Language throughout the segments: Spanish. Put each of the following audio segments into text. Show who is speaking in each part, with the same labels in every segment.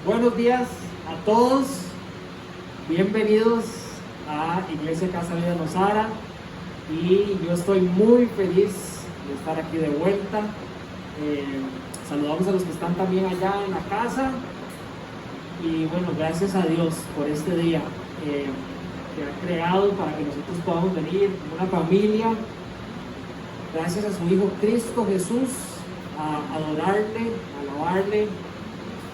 Speaker 1: Buenos días a todos, bienvenidos a Iglesia Casa Vida Nosara y yo estoy muy feliz de estar aquí de vuelta. Saludamos a los que están también allá en la casa y bueno, gracias a Dios por este día que ha creado para que nosotros podamos venir como una familia, gracias a su Hijo Cristo Jesús, a adorarle, a alabarle,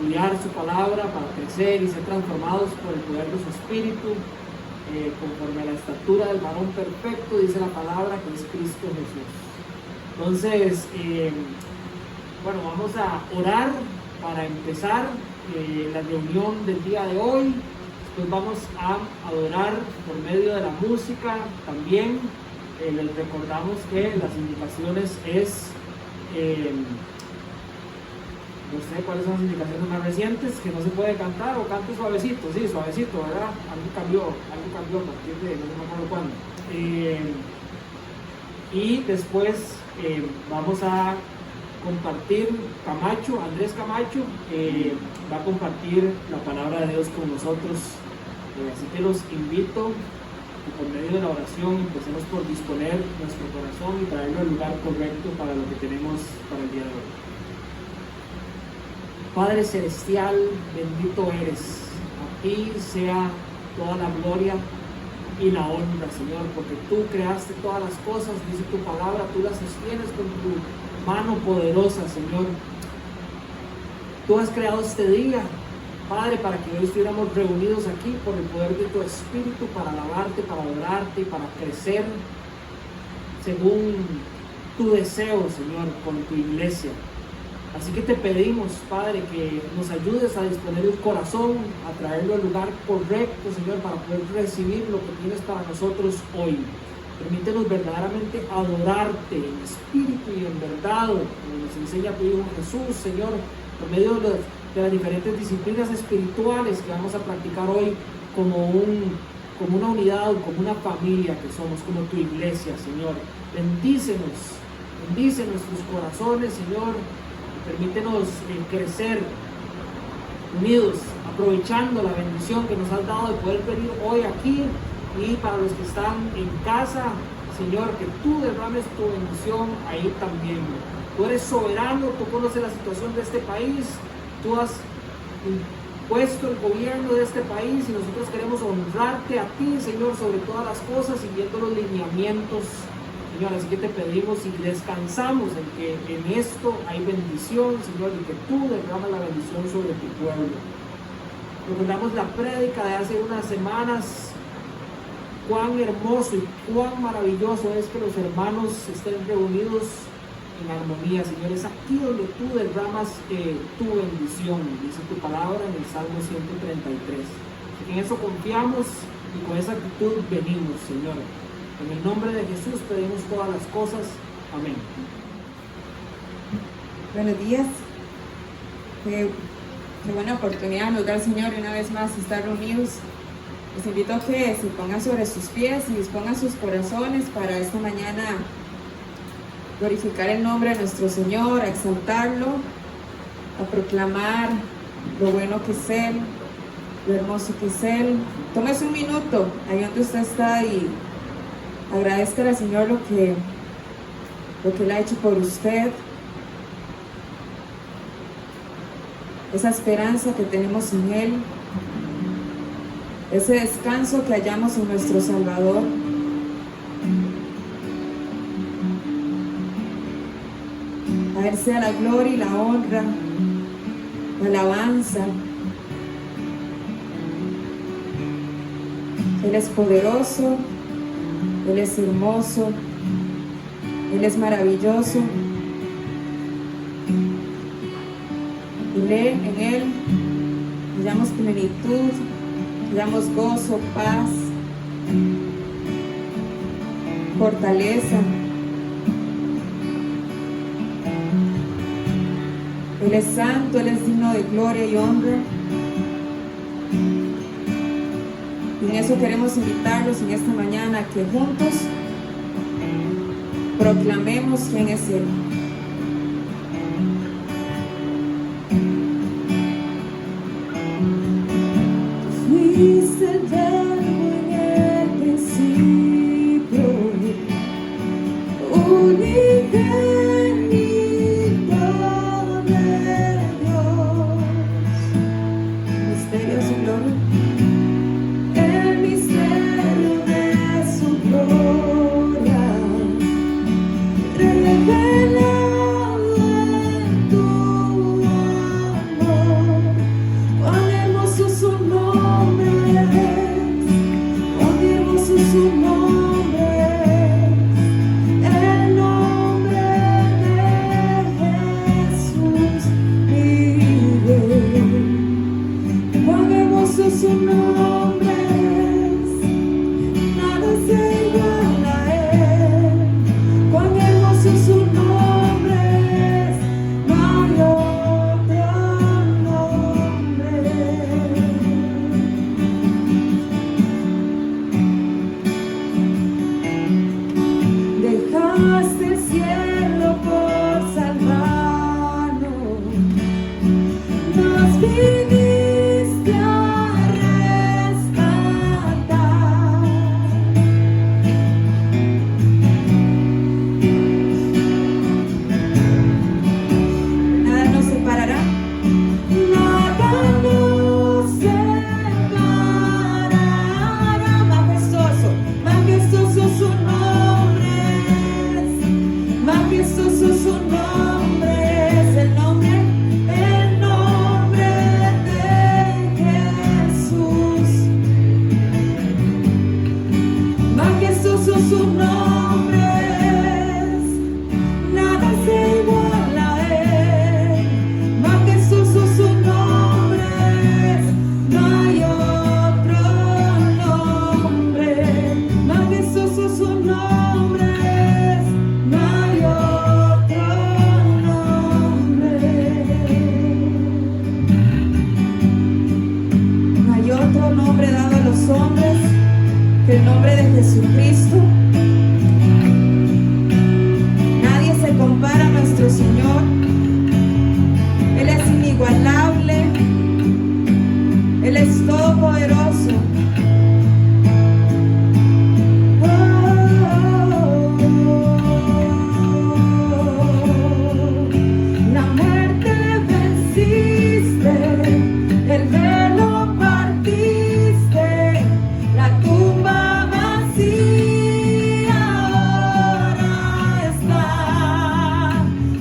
Speaker 1: estudiar su palabra para crecer y ser transformados por el poder de su Espíritu, conforme a la estatura del varón perfecto, dice la palabra, que es Cristo Jesús. Entonces, bueno, vamos a orar para empezar la reunión del día de hoy. Después vamos a adorar por medio de la música también. Les recordamos que las indicaciones es... no sé cuáles son las indicaciones más recientes, que no se puede cantar o cante suavecito, sí, suavecito, ¿verdad? Algo cambió a partir de no me acuerdo cuándo. Y después vamos a compartir Andrés Camacho va a compartir la palabra de Dios con nosotros, así que los invito que por medio de la oración empecemos por disponer nuestro corazón y traerlo al lugar correcto para lo que tenemos para el día de hoy. Padre Celestial, bendito eres, a ti sea toda la gloria y la honra, Señor, porque tú creaste todas las cosas, dice tu palabra, tú las sostienes con tu mano poderosa, Señor. Tú has creado este día, Padre, para que hoy estuviéramos reunidos aquí por el poder de tu Espíritu, para alabarte, para adorarte y para crecer según tu deseo, Señor, con tu iglesia. Así que te pedimos, Padre, que nos ayudes a disponer el corazón, a traerlo al lugar correcto, Señor, para poder recibir lo que tienes para nosotros hoy. Permítenos verdaderamente adorarte en espíritu y en verdad, como nos enseña tu Hijo Jesús, Señor, por medio de las diferentes disciplinas espirituales que vamos a practicar hoy como una unidad, como una familia que somos, como tu iglesia, Señor. Bendice nuestros corazones, Señor. Permítenos crecer unidos, aprovechando la bendición que nos has dado de poder venir hoy aquí, y para los que están en casa, Señor, que tú derrames tu bendición ahí también. Tú eres soberano, tú conoces la situación de este país, tú has impuesto el gobierno de este país y nosotros queremos honrarte a ti, Señor, sobre todas las cosas, siguiendo los lineamientos, Señor. Así que te pedimos y descansamos en que en esto hay bendición, Señor, y que tú derramas la bendición sobre tu pueblo. Recordamos la prédica de hace unas semanas, cuán hermoso y cuán maravilloso es que los hermanos estén reunidos en armonía, Señor. Es aquí donde tú derramas tu bendición, dice tu palabra en el Salmo 133. En eso confiamos y con esa actitud venimos, Señor. En el nombre de Jesús pedimos todas las cosas. Amén.
Speaker 2: Buenos días. Qué buena oportunidad nos da el Señor una vez más estar reunidos. Les invito a que se pongan sobre sus pies y dispongan sus corazones para esta mañana glorificar el nombre de nuestro Señor, a exaltarlo, a proclamar lo bueno que es Él, lo hermoso que es Él. Tómese un minuto ahí donde usted está y agradezca al Señor lo que Él ha hecho por usted, esa esperanza que tenemos en Él, ese descanso que hallamos en nuestro Salvador. A Él sea la gloria y la honra, la alabanza. Él es poderoso, Él es hermoso, Él es maravilloso. En Él hallamos plenitud, hallamos gozo, paz, fortaleza. Él es santo, Él es digno de gloria y honra. Y en eso queremos invitarlos en esta mañana a que juntos proclamemos quién es Él.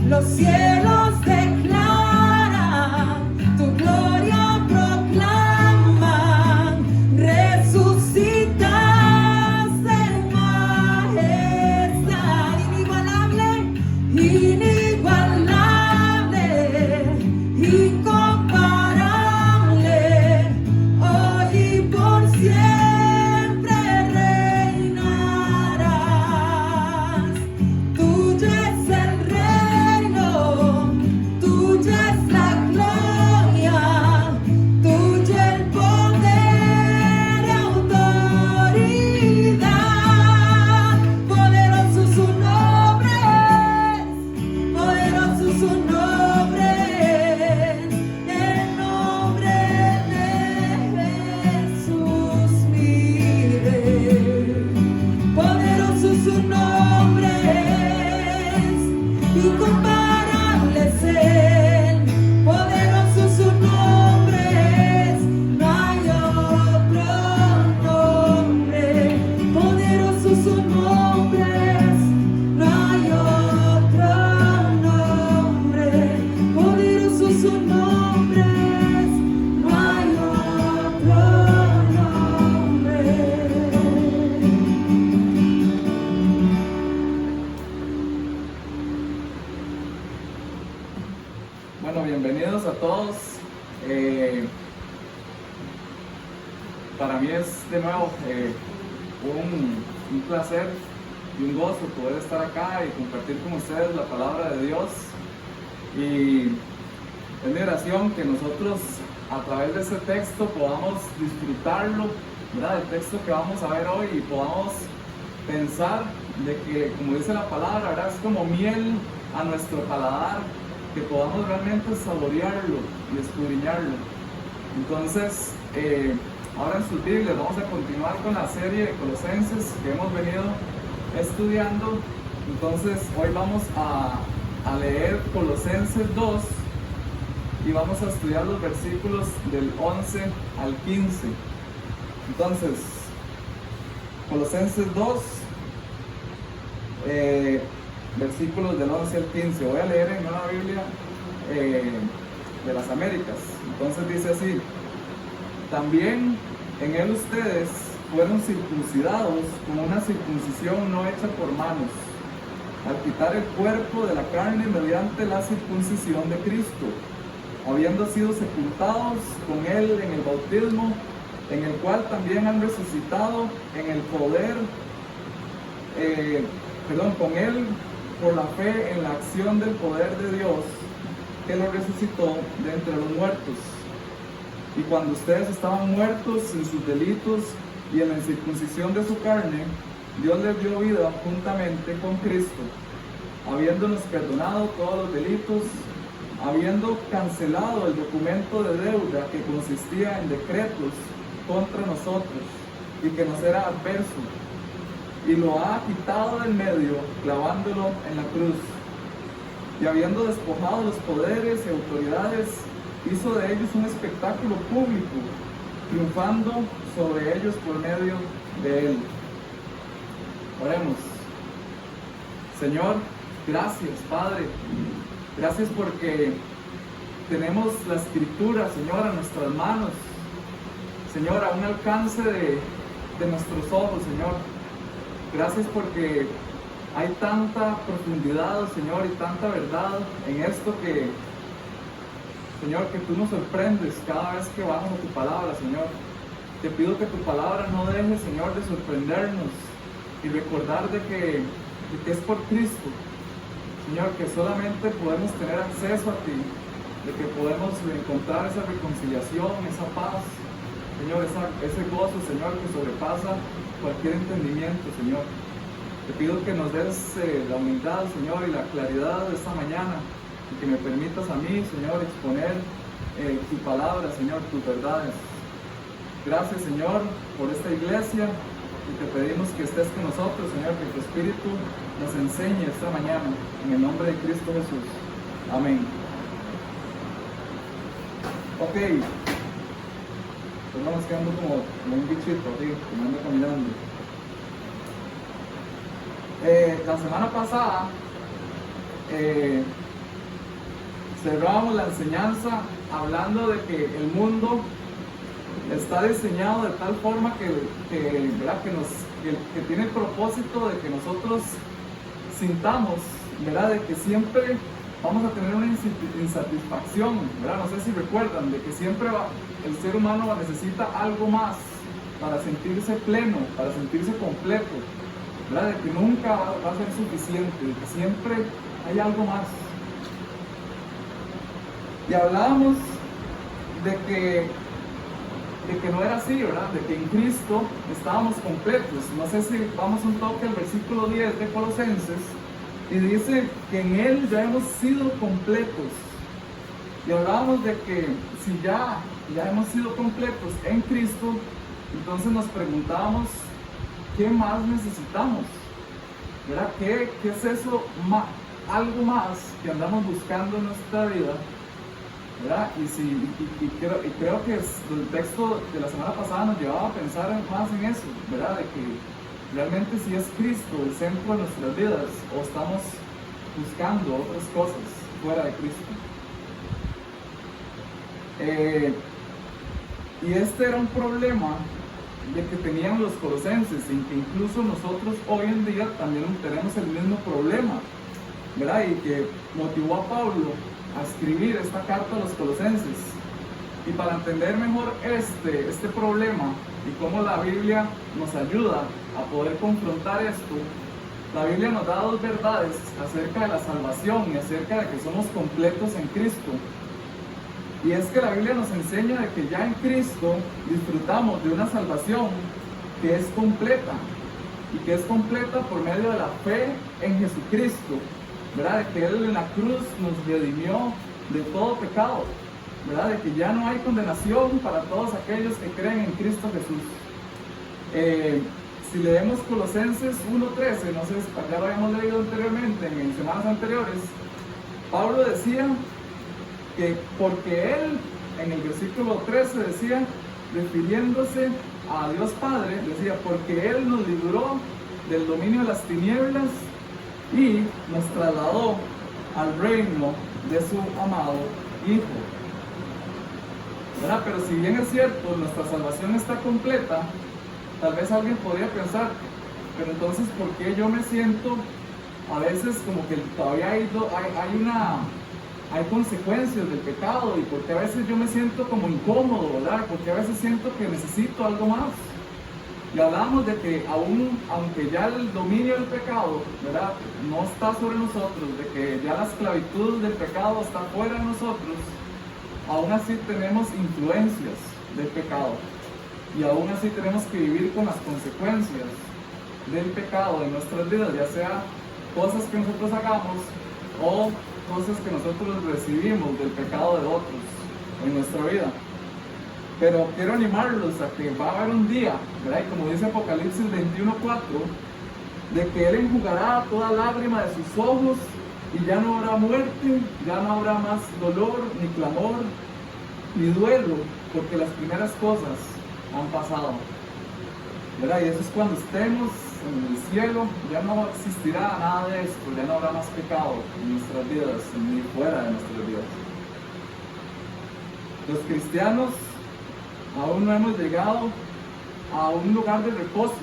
Speaker 2: Los cielos declaran, tu gloria proclaman, resucitaste en majestad, inigualable, inigualable, incomparable, hoy y por siempre reinarás. Tuyo es el reino, tuya es la gloria, tuyo el poder y autoridad. Poderoso su nombre es, poderoso su nombre es, el nombre de Jesús mi Rey. Poderoso su nombre es, incomparable es Él. Poderoso su nombre es, no hay otro nombre. Poderoso su nombre es, no hay otro nombre. Poderoso su nombre es, no hay otro nombre.
Speaker 3: Bueno, bienvenidos a todos. Para mí es de nuevo un placer y un gozo poder estar acá y compartir con ustedes la palabra de Dios. Y es mi oración que nosotros a través de este texto podamos disfrutarlo, ¿verdad? El texto que vamos a ver hoy, y podamos pensar de que, como dice la palabra, ¿verdad? Es como miel a nuestro paladar, que podamos realmente saborearlo y escudriñarlo. Entonces, ahora en sus Biblias vamos a continuar con la serie de Colosenses que hemos venido estudiando. Entonces, hoy vamos a leer Colosenses 2 y vamos a estudiar los versículos del 11 al 15. Entonces, Colosenses 2, versículos del 11 al 15. Voy a leer en una Biblia de las Américas. Entonces dice así: también en él ustedes fueron circuncidados con una circuncisión no hecha por manos, al quitar el cuerpo de la carne mediante la circuncisión de Cristo, habiendo sido sepultados con él en el bautismo, en el cual también han resucitado en el poder, con él por la fe en la acción del poder de Dios, que lo resucitó de entre los muertos. Y cuando ustedes estaban muertos en sus delitos y en la incircuncisión de su carne, Dios les dio vida juntamente con Cristo, habiéndonos perdonado todos los delitos, habiendo cancelado el documento de deuda que consistía en decretos contra nosotros y que nos era adverso, y lo ha quitado del medio, clavándolo en la cruz. Y habiendo despojado los poderes y autoridades, hizo de ellos un espectáculo público, triunfando sobre ellos por medio de él. Oremos. Señor, gracias, Padre. Gracias porque tenemos la Escritura, Señor, a nuestras manos. Señor, a un alcance de nuestros ojos, Señor. Gracias porque hay tanta profundidad, Señor, y tanta verdad en esto que, Señor, que tú nos sorprendes cada vez que vamos a tu palabra, Señor. Te pido que tu palabra no deje, Señor, de sorprendernos y recordar de que es por Cristo, Señor, que solamente podemos tener acceso a ti, de que podemos encontrar esa reconciliación, esa paz, Señor, ese gozo, Señor, que sobrepasa cualquier entendimiento, Señor. Te pido que nos des la humildad, Señor, y la claridad de esta mañana, y que me permitas a mí, Señor, exponer tu palabra, Señor, tus verdades. Gracias, Señor, por esta iglesia, y te pedimos que estés con nosotros, Señor, que tu Espíritu nos enseñe esta mañana, en el nombre de Cristo Jesús. Amén. Ok, pues vamos quedando como un bichito, así, como ando caminando. La semana pasada cerrábamos la enseñanza hablando de que el mundo está diseñado de tal forma ¿verdad? Que tiene el propósito de que nosotros sintamos, ¿verdad? De que siempre vamos a tener una insatisfacción, ¿verdad? No sé si recuerdan, de que siempre el ser humano necesita algo más para sentirse pleno, para sentirse completo, ¿verdad? De que nunca va a ser suficiente, de que siempre hay algo más. Y hablábamos de que no era así, ¿verdad? De que en Cristo estábamos completos. No sé si vamos un toque al versículo 10 de Colosenses, y dice que en Él ya hemos sido completos. Y hablábamos de que si ya hemos sido completos en Cristo, entonces nos preguntábamos, ¿qué más necesitamos? ¿Verdad? ¿Qué es eso? Algo más que andamos buscando en nuestra vida, ¿verdad? Y creo que el texto de la semana pasada nos llevaba a pensar más en eso, ¿verdad? De que realmente si es Cristo el centro de nuestras vidas o estamos buscando otras cosas fuera de Cristo. Y este era un problema de que tenían los colosenses, y que incluso nosotros hoy en día también tenemos el mismo problema, ¿verdad? Y que motivó a Pablo a escribir esta carta a los colosenses. Y para entender mejor este problema y cómo la Biblia nos ayuda a poder confrontar esto, la Biblia nos da dos verdades acerca de la salvación y acerca de que somos completos en Cristo. Y es que la Biblia nos enseña de que ya en Cristo disfrutamos de una salvación que es completa, y que es completa por medio de la fe en Jesucristo, ¿verdad? De que Él en la cruz nos redimió de todo pecado, ¿verdad? De que ya no hay condenación para todos aquellos que creen en Cristo Jesús. Si leemos Colosenses 1:13, no sé, ya lo habíamos leído anteriormente, en semanas anteriores, Pablo decía que porque Él, en el versículo 13 decía, refiriéndose a Dios Padre, decía, porque Él nos libró del dominio de las tinieblas y nos trasladó al reino de su amado Hijo. ¿Verdad? Pero si bien es cierto, nuestra salvación está completa, tal vez alguien podría pensar, pero entonces, ¿por qué yo me siento a veces como que todavía hay consecuencias del pecado? Y porque a veces yo me siento como incómodo, ¿verdad? Porque a veces siento que necesito algo más. Y hablamos de que aunque ya el dominio del pecado, ¿verdad?, no está sobre nosotros, de que ya la esclavitud del pecado está fuera de nosotros, aún así tenemos influencias del pecado. Y aún así tenemos que vivir con las consecuencias del pecado en nuestras vidas, ya sea cosas que nosotros hagamos o cosas que nosotros recibimos del pecado de otros en nuestra vida. Pero quiero animarlos a que va a haber un día, ¿verdad? Y como dice Apocalipsis 21:4, de que Él enjugará toda lágrima de sus ojos, y ya no habrá muerte, ya no habrá más dolor, ni clamor, ni duelo, porque las primeras cosas han pasado, ¿verdad? Y eso es cuando estemos en el cielo, ya no existirá nada de esto, ya no habrá más pecado en nuestras vidas, ni fuera de nuestras vidas. Los cristianos aún no hemos llegado a un lugar de reposo,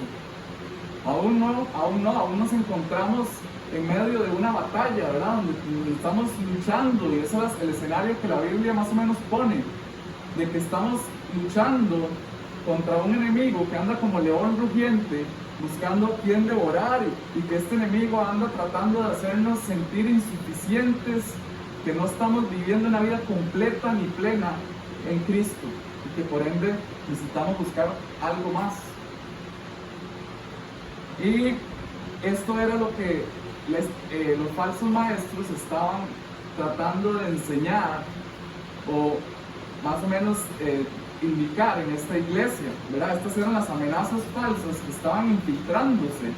Speaker 3: aún nos encontramos en medio de una batalla, ¿verdad? Donde estamos luchando, y ese es el escenario que la Biblia más o menos pone, de que estamos luchando contra un enemigo que anda como león rugiente, buscando a quien devorar, y que este enemigo anda tratando de hacernos sentir insuficientes, que no estamos viviendo una vida completa ni plena en Cristo, y que por ende necesitamos buscar algo más. Y esto era lo que los falsos maestros estaban tratando de enseñar, o más o menos indicar en esta iglesia, ¿verdad? Estas eran las amenazas falsas que estaban infiltrándose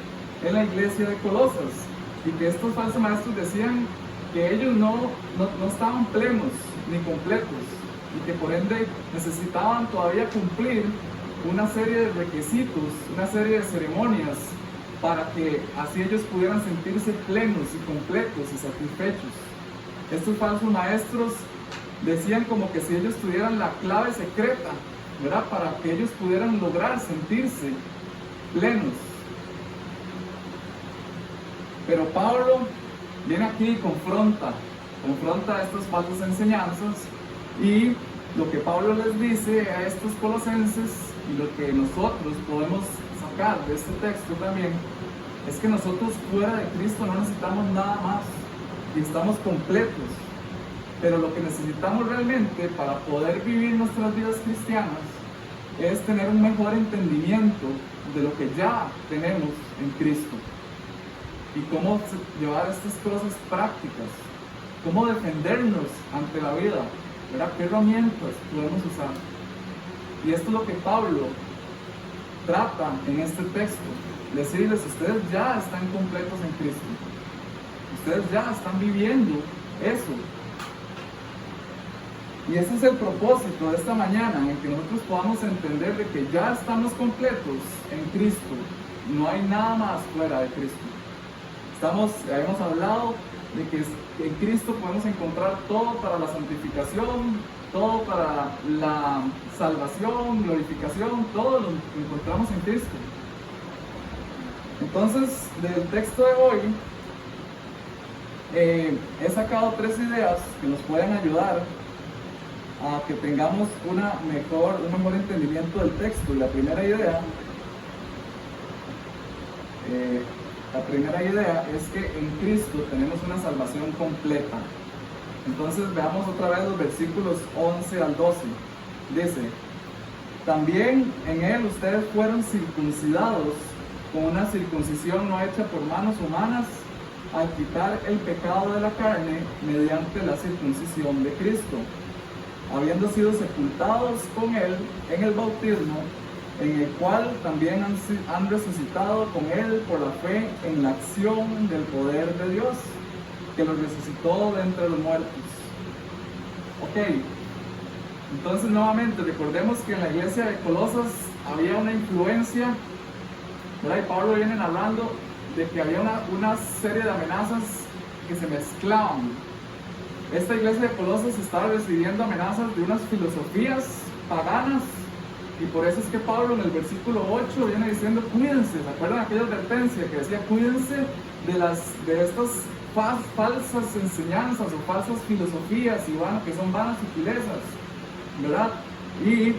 Speaker 3: en la iglesia de Colosas, y que estos falsos maestros decían que ellos no estaban plenos ni completos, y que por ende necesitaban todavía cumplir una serie de requisitos, una serie de ceremonias, para que así ellos pudieran sentirse plenos y completos y satisfechos. estos falsos maestros decían como que si ellos tuvieran la clave secreta, ¿verdad? Para que ellos pudieran lograr sentirse plenos. Pero Pablo viene aquí y confronta estas falsas enseñanzas, y lo que Pablo les dice a estos colosenses y lo que nosotros podemos sacar de este texto también es que nosotros fuera de Cristo no necesitamos nada más y estamos completos. Pero lo que necesitamos realmente para poder vivir nuestras vidas cristianas es tener un mejor entendimiento de lo que ya tenemos en Cristo y cómo llevar estas cosas prácticas, cómo defendernos ante la vida, ¿verdad? ¿Qué herramientas podemos usar? Y esto es lo que Pablo trata en este texto, decirles: ustedes ya están completos en Cristo, ustedes ya están viviendo eso. Y ese es el propósito de esta mañana, en que nosotros podamos entender de que ya estamos completos en Cristo, no hay nada más fuera de Cristo. Habíamos hablado de que en Cristo podemos encontrar todo para la santificación, todo para la salvación, glorificación, todo lo encontramos en Cristo. Entonces, del texto de hoy, he sacado 3 ideas que nos pueden ayudar a que tengamos un mejor entendimiento del texto. Y la primera idea es que en Cristo tenemos una salvación completa. Entonces veamos otra vez los versículos 11 al 12. Dice: también en Él ustedes fueron circuncidados con una circuncisión no hecha por manos humanas, al quitar el pecado de la carne mediante la circuncisión de Cristo, habiendo sido sepultados con Él en el bautismo, en el cual también han resucitado con Él por la fe en la acción del poder de Dios, que los resucitó de entre los muertos. Ok, entonces nuevamente recordemos que en la iglesia de Colosas había una influencia, ¿verdad? Y Pablo viene hablando de que había una serie de amenazas que se mezclaban. Esta iglesia de Colosas estaba recibiendo amenazas de unas filosofías paganas, y por eso es que Pablo en el versículo 8 viene diciendo: cuídense. ¿Se acuerdan aquella advertencia que decía: cuídense de estas falsas enseñanzas o falsas filosofías que son vanas y vilezas, ¿verdad? Y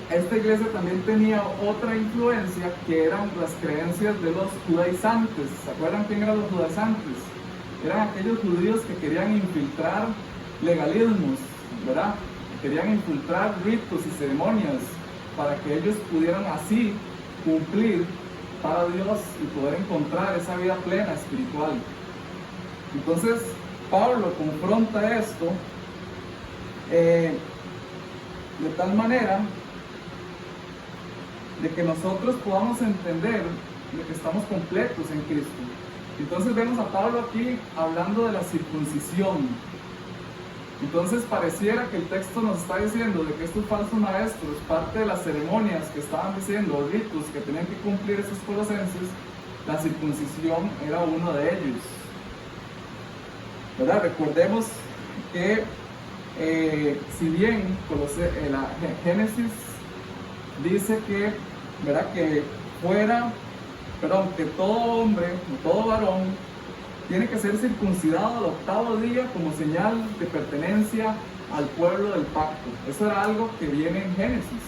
Speaker 3: esta iglesia también tenía otra influencia, que eran las creencias de los judaizantes. ¿Se acuerdan quién eran los judaizantes? Eran aquellos judíos que querían infiltrar legalismos, ¿verdad? Querían infiltrar ritos y ceremonias para que ellos pudieran así cumplir para Dios y poder encontrar esa vida plena espiritual. Entonces Pablo confronta esto de tal manera de que nosotros podamos entender de que estamos completos en Cristo. Entonces vemos a Pablo aquí hablando de la circuncisión. Entonces pareciera que el texto nos está diciendo de que estos falsos maestros, parte de las ceremonias que estaban diciendo, o ritos que tenían que cumplir esos colosenses, la circuncisión era uno de ellos, ¿verdad? Recordemos que si bien la Génesis dice que, ¿verdad?, que todo hombre o todo varón tiene que ser circuncidado al 8º día como señal de pertenencia al pueblo del pacto. Eso era algo que viene en Génesis.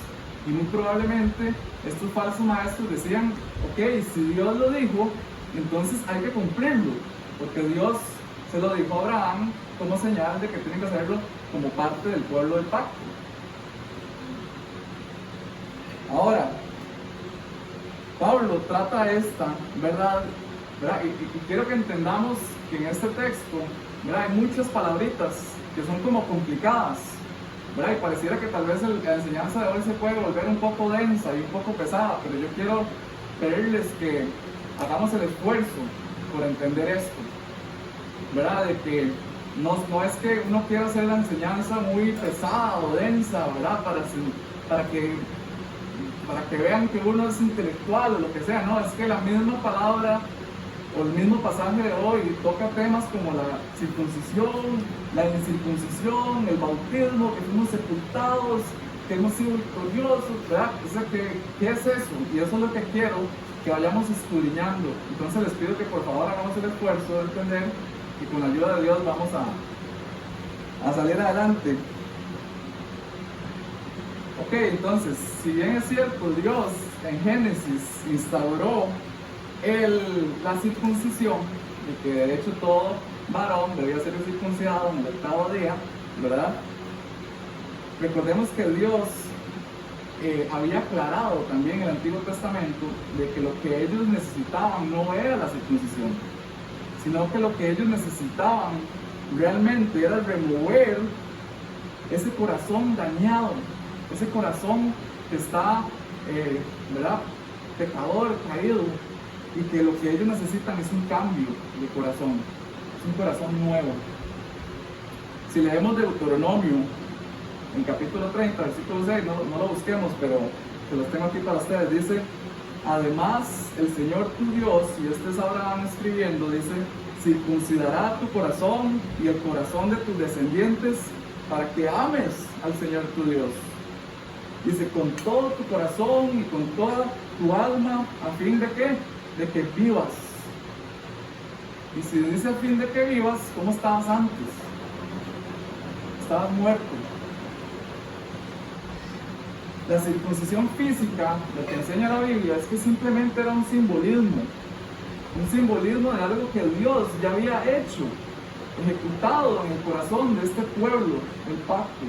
Speaker 3: Y muy probablemente estos falsos maestros decían: ok, si Dios lo dijo, entonces hay que cumplirlo, porque Dios se lo dijo a Abraham como señal de que tienen que hacerlo como parte del pueblo del pacto. Ahora, Pablo trata esta verdad, ¿verdad? Y quiero que entendamos que en este texto, ¿verdad?, hay muchas palabritas que son como complicadas, ¿verdad? Y pareciera que tal vez la enseñanza de hoy se puede volver un poco densa y un poco pesada, pero yo quiero pedirles que hagamos el esfuerzo por entender esto, ¿verdad? De que no es que uno quiera hacer la enseñanza muy pesada o densa, ¿verdad?, para que vean que uno es intelectual o lo que sea. No, es que la misma palabra o el mismo pasaje de hoy toca temas como la circuncisión, la incircuncisión, el bautismo, que fuimos sepultados, que hemos sido victoriosos, ¿verdad? O sea, ¿qué es eso? Y eso es lo que quiero que vayamos escudriñando. Entonces les pido que por favor hagamos el esfuerzo de entender y con la ayuda de Dios vamos a salir adelante. Ok, entonces, si bien es cierto, Dios en Génesis instauró la circuncisión, y que de hecho todo varón debía ser circuncidado en el 8º día, ¿verdad? Recordemos que Dios había aclarado también en el Antiguo Testamento de que lo que ellos necesitaban no era la circuncisión, sino que lo que ellos necesitaban realmente era remover ese corazón dañado, ese corazón que está, ¿verdad?, pecador, caído, y que lo que ellos necesitan es un cambio de corazón, es un corazón nuevo. Si leemos Deuteronomio, en capítulo 30, versículo 6, no lo busquemos, pero se los tengo aquí para ustedes, dice: además, el Señor tu Dios, y este es Abraham escribiendo, dice: circuncidará tu corazón y el corazón de tus descendientes para que ames al Señor tu Dios. Dice, con todo tu corazón y con toda tu alma, ¿a fin de qué? De que vivas. Y si dice a fin de que vivas, ¿cómo estabas antes? Estabas muerto. La circuncisión física, lo que enseña la Biblia, es que simplemente era un simbolismo de algo que Dios ya había hecho, ejecutado en el corazón de este pueblo, el pacto.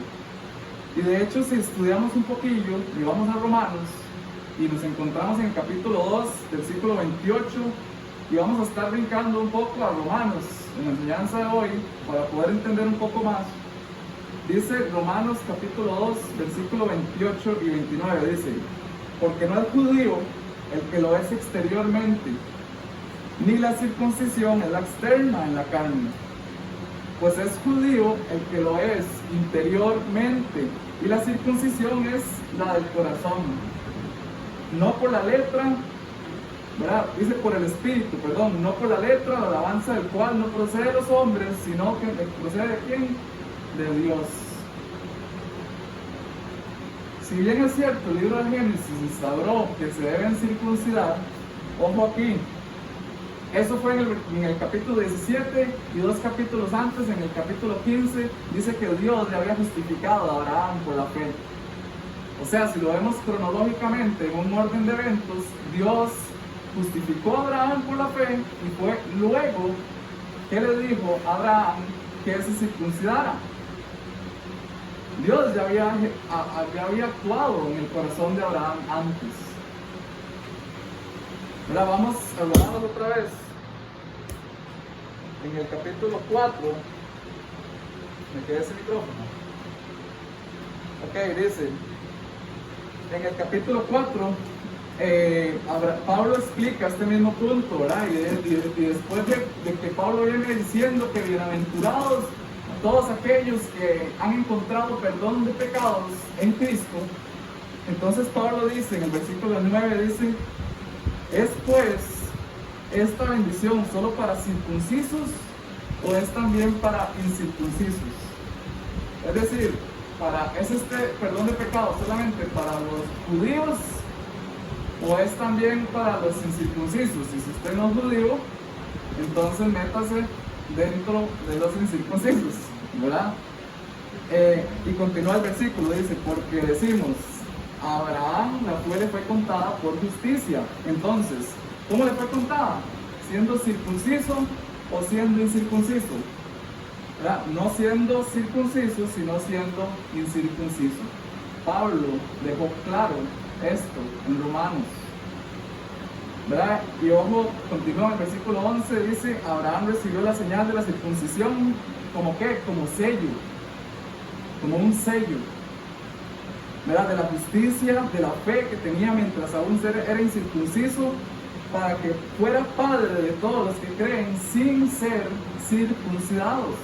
Speaker 3: Y de hecho, si estudiamos un poquillo y vamos a Romanos y nos encontramos en el capítulo 2, versículo 28, y vamos a estar brincando un poco a Romanos en la enseñanza de hoy para poder entender un poco más. Dice Romanos capítulo 2, versículo 28 y 29, dice: porque no es judío el que lo es exteriormente, ni la circuncisión es la externa en la carne, pues es judío el que lo es interiormente, y la circuncisión es la del corazón, no por la letra, ¿verdad? Dice por el espíritu, perdón, no por la letra, la alabanza del cual no procede de los hombres, sino que procede de ¿quién? De Dios. Si bien es cierto, el libro de Génesis instauró que se deben circuncidar, ojo aquí, eso fue en el capítulo 17, y 2 capítulos antes, en el capítulo 15, dice que Dios le había justificado a Abraham por la fe. O sea, si lo vemos cronológicamente en un orden de eventos, Dios justificó a Abraham por la fe, y fue luego que le dijo a Abraham que se circuncidara. Dios ya había actuado en el corazón de Abraham antes. Ahora vamos a Romanos otra vez. En el capítulo 4, me quedé ese micrófono. Ok, dice, en el capítulo 4, Pablo explica este mismo punto, ¿verdad? Y después de que Pablo viene diciendo que bienaventurados todos aquellos que han encontrado perdón de pecados en Cristo, entonces Pablo dice en el versículo 9, dice: ¿es pues esta bendición solo para circuncisos o es también para incircuncisos? Es decir, ¿es este perdón de pecados solamente para los judíos o es también para los incircuncisos? Y si usted no es judío, entonces métase dentro de los incircuncisos, ¿verdad? Y continúa el versículo, dice: porque decimos, a Abraham la fe le fue contada por justicia. Entonces, ¿cómo le fue contada? ¿Siendo circunciso o siendo incircunciso? ¿Verdad? No siendo circunciso, sino siendo incircunciso. Pablo dejó claro esto en Romanos, ¿verdad? Y ojo, continúa en el versículo 11, dice: Abraham recibió la señal de la circuncisión, ¿como qué? Como sello, como un sello, ¿verdad? De la justicia, de la fe que tenía mientras aún era incircunciso, para que fuera padre de todos los que creen sin ser circuncidados,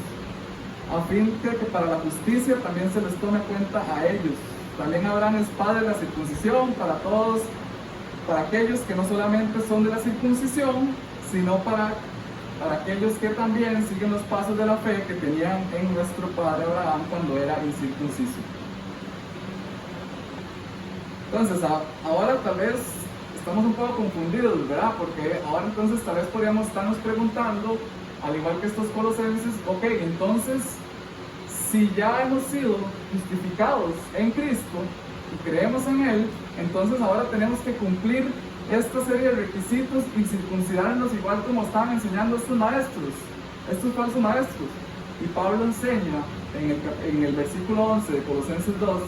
Speaker 3: a fin de que para la justicia también se les tome cuenta a ellos. También Abraham es padre de la circuncisión para todos, para aquellos que no solamente son de la circuncisión, sino para aquellos que también siguen los pasos de la fe que tenían en nuestro padre Abraham cuando era incircunciso. Entonces, ahora tal vez estamos un poco confundidos, ¿verdad? Porque ahora entonces tal vez podríamos estarnos preguntando, al igual que estos colosenses, ok, entonces, si ya hemos sido justificados en Cristo y creemos en Él, entonces ahora tenemos que cumplir esta serie de requisitos y circuncidarnos igual como estaban enseñando estos maestros, estos falsos maestros. Y Pablo enseña en el versículo 11 de Colosenses 2,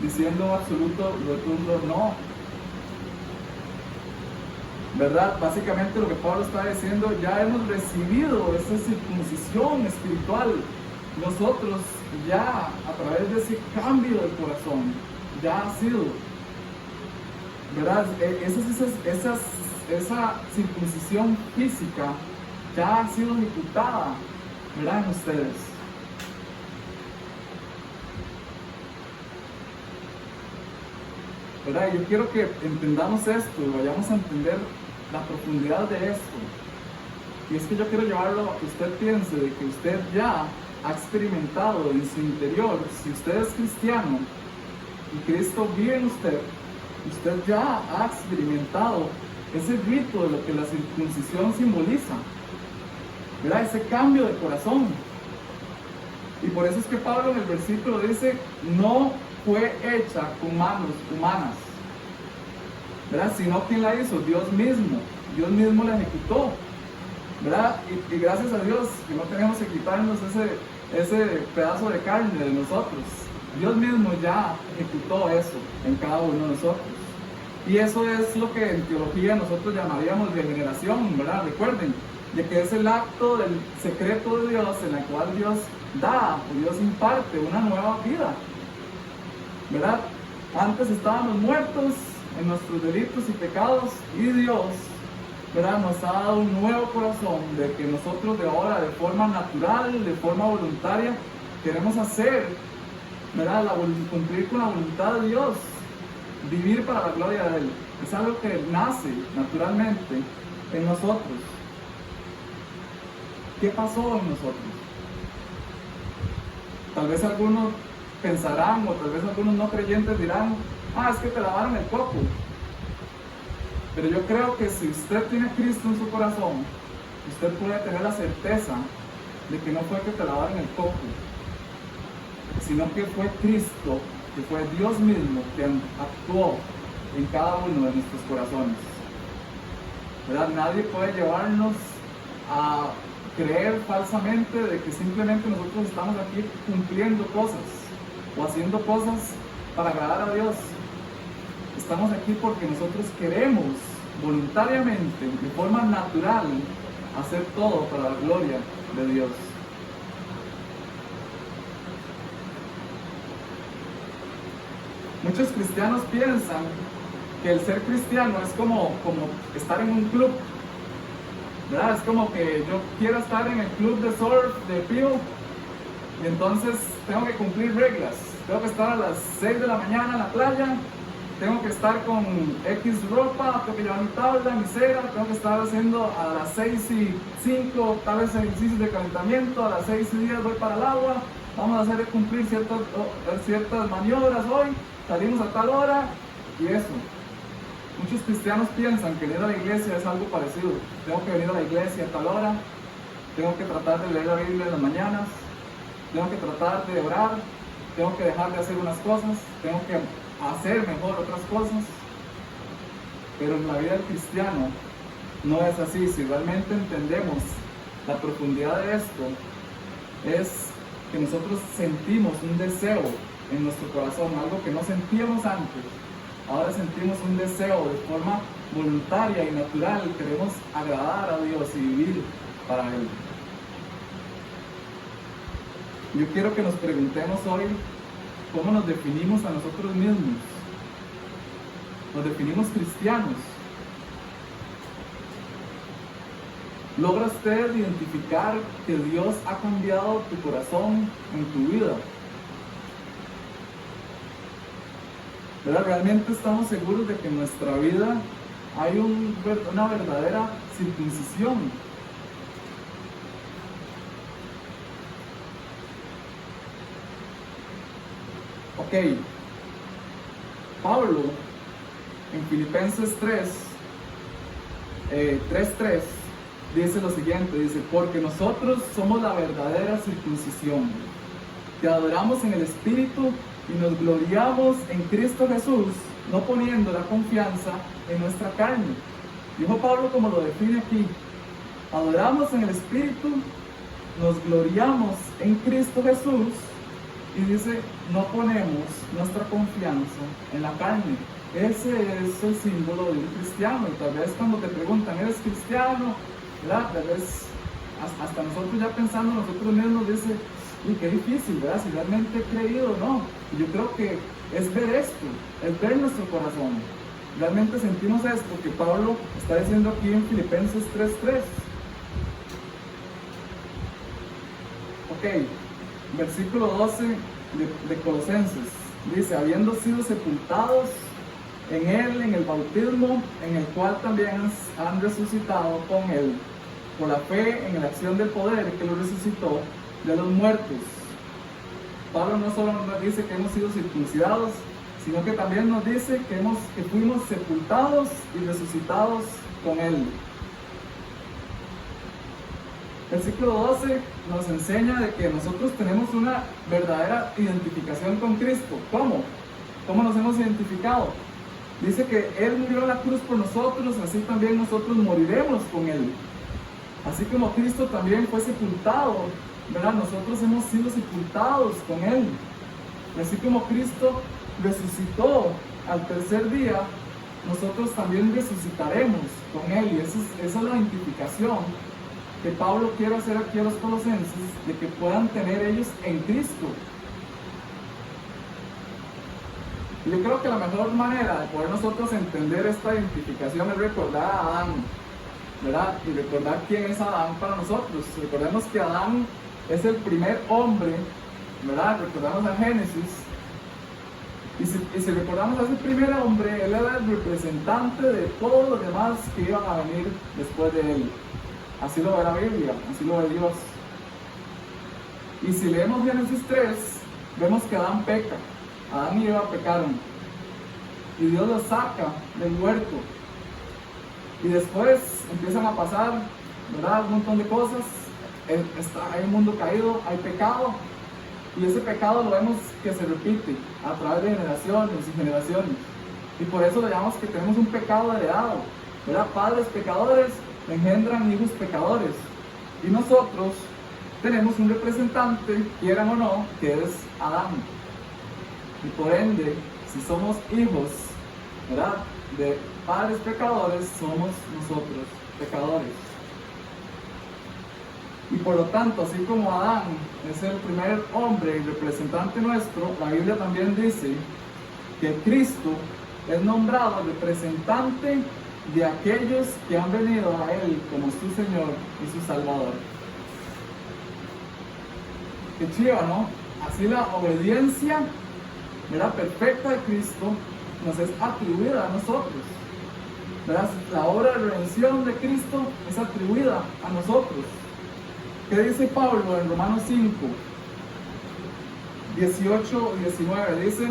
Speaker 3: diciendo absoluto, rotundo, no. ¿Verdad? Básicamente lo que Pablo está diciendo, ya hemos recibido esa circuncisión espiritual. Nosotros ya, a través de ese cambio del corazón, ya ha sido, ¿verdad? Esa circuncisión física ya ha sido ejecutada, ¿verdad? En ustedes. ¿Verdad? Yo quiero que entendamos esto y vayamos a entender la profundidad de esto. Y es que yo quiero llevarlo a que usted piense de que usted ya ha experimentado en su interior, si usted es cristiano y Cristo vive en usted, usted ya ha experimentado ese rito de lo que la circuncisión simboliza, ¿verdad? Ese cambio de corazón. Y por eso es que Pablo en el versículo dice, no fue hecha con manos humanas, ¿verdad? Sino quien la hizo, Dios mismo la ejecutó, ¿verdad? Y gracias a Dios que no tenemos que quitarnos ese pedazo de carne de nosotros. Dios mismo ya ejecutó eso en cada uno de nosotros. Y eso es lo que en teología nosotros llamaríamos regeneración, ¿verdad? Recuerden, de que es el acto del secreto de Dios en el cual Dios da o Dios imparte una nueva vida, ¿verdad? Antes estábamos muertos en nuestros delitos y pecados y Dios, ¿verdad? Nos ha dado un nuevo corazón de que nosotros de ahora de forma natural, de forma voluntaria, queremos hacer, ¿verdad? Cumplir con la voluntad de Dios, vivir para la gloria de Él. Es algo que nace naturalmente en nosotros. ¿Qué pasó en nosotros? Tal vez algunos pensarán, o tal vez algunos no creyentes dirán, es que te lavaron el coco. Pero yo creo que si usted tiene a Cristo en su corazón, usted puede tener la certeza de que no fue que te lavaron el coco, sino que fue Cristo, que fue Dios mismo quien actuó en cada uno de nuestros corazones, ¿verdad? Nadie puede llevarnos a creer falsamente de que simplemente nosotros estamos aquí cumpliendo cosas o haciendo cosas para agradar a Dios. Estamos aquí porque nosotros queremos voluntariamente, de forma natural, hacer todo para la gloria de Dios. Muchos cristianos piensan que el ser cristiano es como estar en un club, ¿verdad? Es como que yo quiero estar en el club de surf de Pío y entonces tengo que cumplir reglas. Tengo que estar a las 6 de la mañana en la playa, tengo que estar con X ropa, tengo que llevar mi tabla, mi cera, tengo que estar haciendo a las 6:05 tal vez ejercicios de calentamiento, a las 6:10 voy para el agua, vamos a cumplir ciertas maniobras hoy, salimos a tal hora y eso. Muchos cristianos piensan que venir a la iglesia es algo parecido. Tengo que venir a la iglesia a tal hora, tengo que tratar de leer la Biblia en las mañanas, tengo que tratar de orar, tengo que dejar de hacer unas cosas, tengo que hacer mejor otras cosas. Pero en la vida del cristiano no es así. Si realmente entendemos la profundidad de esto, es que nosotros sentimos un deseo en nuestro corazón, algo que no sentíamos antes. Ahora sentimos un deseo de forma voluntaria y natural. Queremos agradar a Dios y vivir para Él. Yo quiero que nos preguntemos hoy cómo nos definimos a nosotros mismos. Nos definimos cristianos. ¿Logra usted identificar que Dios ha cambiado tu corazón en tu vida? ¿Verdad? ¿Realmente estamos seguros de que en nuestra vida hay una verdadera circuncisión. Ok, Pablo en Filipenses 3:3 dice lo siguiente, dice, porque nosotros somos la verdadera circuncisión, que adoramos en el Espíritu y nos gloriamos en Cristo Jesús, no poniendo la confianza en nuestra carne. Dijo Pablo como lo define aquí, adoramos en el Espíritu, nos gloriamos en Cristo Jesús, y dice, no ponemos nuestra confianza en la carne. Ese es el símbolo de un cristiano. Y tal vez cuando te preguntan, ¿eres cristiano? ¿Verdad? Tal vez hasta nosotros ya pensando nosotros mismos dice, uy, qué difícil, ¿verdad? Si realmente he creído o no. Y yo creo que es ver esto, es ver nuestro corazón. Realmente sentimos esto que Pablo está diciendo aquí en Filipenses 3:3. Ok, versículo 12 de Colosenses. Dice, habiendo sido sepultados en él, en el bautismo, en el cual también han resucitado con él, por la fe en la acción del poder que lo resucitó de los muertos. Pablo no solo nos dice que hemos sido circuncidados, sino que también nos dice que fuimos sepultados y resucitados con él. Versículo 12 nos enseña de que nosotros tenemos una verdadera identificación con Cristo. ¿Cómo? ¿Cómo nos hemos identificado? Dice que Él murió en la cruz por nosotros, así también nosotros moriremos con Él. Así como Cristo también fue sepultado, ¿verdad? Nosotros hemos sido sepultados con Él. Así como Cristo resucitó al tercer día, nosotros también resucitaremos con Él. Y esa es la identificación que Pablo quiere hacer aquí a los colosenses, de que puedan tener ellos en Cristo. Y yo creo que la mejor manera de poder nosotros entender esta identificación es recordar a Adán, ¿verdad? Y recordar quién es Adán para nosotros. Recordemos que Adán es el primer hombre, ¿verdad? Recordamos a Génesis. Y si recordamos a ese primer hombre, él era el representante de todos los demás que iban a venir después de él. Así lo ve la Biblia, así lo ve Dios. Y si leemos Génesis 3, vemos que Adán peca. Adán y Eva pecaron. Y Dios los saca del huerto. Y después empiezan a pasar, ¿verdad? Un montón de cosas. Hay un mundo caído, hay pecado. Y ese pecado lo vemos que se repite a través de generaciones y generaciones. Y por eso le llamamos que tenemos un pecado heredado, ¿verdad? Padres pecadores engendran hijos pecadores. Y nosotros tenemos un representante, quieran o no, que es Adán. Y por ende, si somos hijos, ¿verdad?, de padres pecadores, somos nosotros pecadores. Y por lo tanto, así como Adán es el primer hombre y representante nuestro, la Biblia también dice que Cristo es nombrado representante de aquellos que han venido a Él como su Señor y su Salvador. Qué chido, ¿no? Así la obediencia, ¿verdad?, perfecta de Cristo nos es atribuida a nosotros, ¿verdad? La obra de redención de Cristo es atribuida a nosotros. ¿Qué dice Pablo en Romanos 5, 18 y 19? Dice,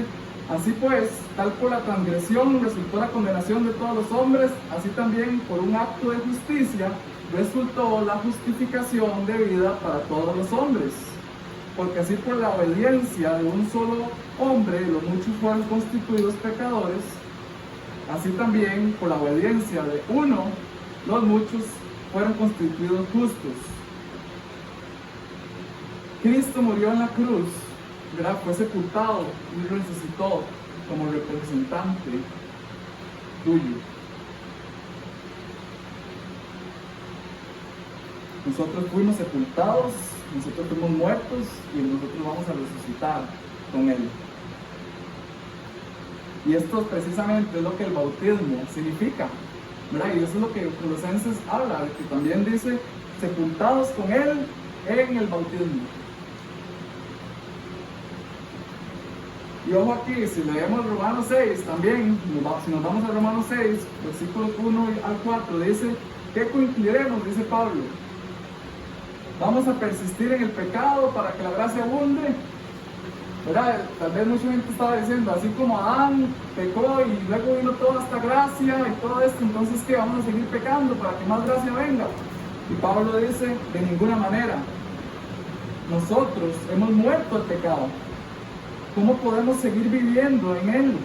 Speaker 3: así pues, tal por la transgresión resultó la condenación de todos los hombres, así también por un acto de justicia resultó la justificación de vida para todos los hombres. Porque así por la obediencia de un solo hombre los muchos fueron constituidos pecadores, así también por la obediencia de uno los muchos fueron constituidos justos. Cristo murió en la cruz, ¿verdad? Fue sepultado y resucitó como representante tuyo. Nosotros fuimos sepultados, nosotros fuimos muertos y nosotros vamos a resucitar con Él. Y esto precisamente es lo que el bautismo significa, ¿verdad? Y eso es lo que Colosenses habla, que también dice, sepultados con Él en el bautismo. Y ojo aquí, si leemos Romanos 6 también, si nos vamos a Romanos 6, versículos 1 al 4, dice, qué cumpliremos? Dice Pablo. ¿Vamos a persistir en el pecado para que la gracia abunde? ¿Verdad? Tal vez mucha gente estaba diciendo, así como Adán pecó y luego vino toda esta gracia y todo esto, entonces ¿qué? Vamos a seguir pecando para que más gracia venga. Y Pablo dice, de ninguna manera. Nosotros hemos muerto al pecado. ¿Cómo podemos seguir viviendo en él?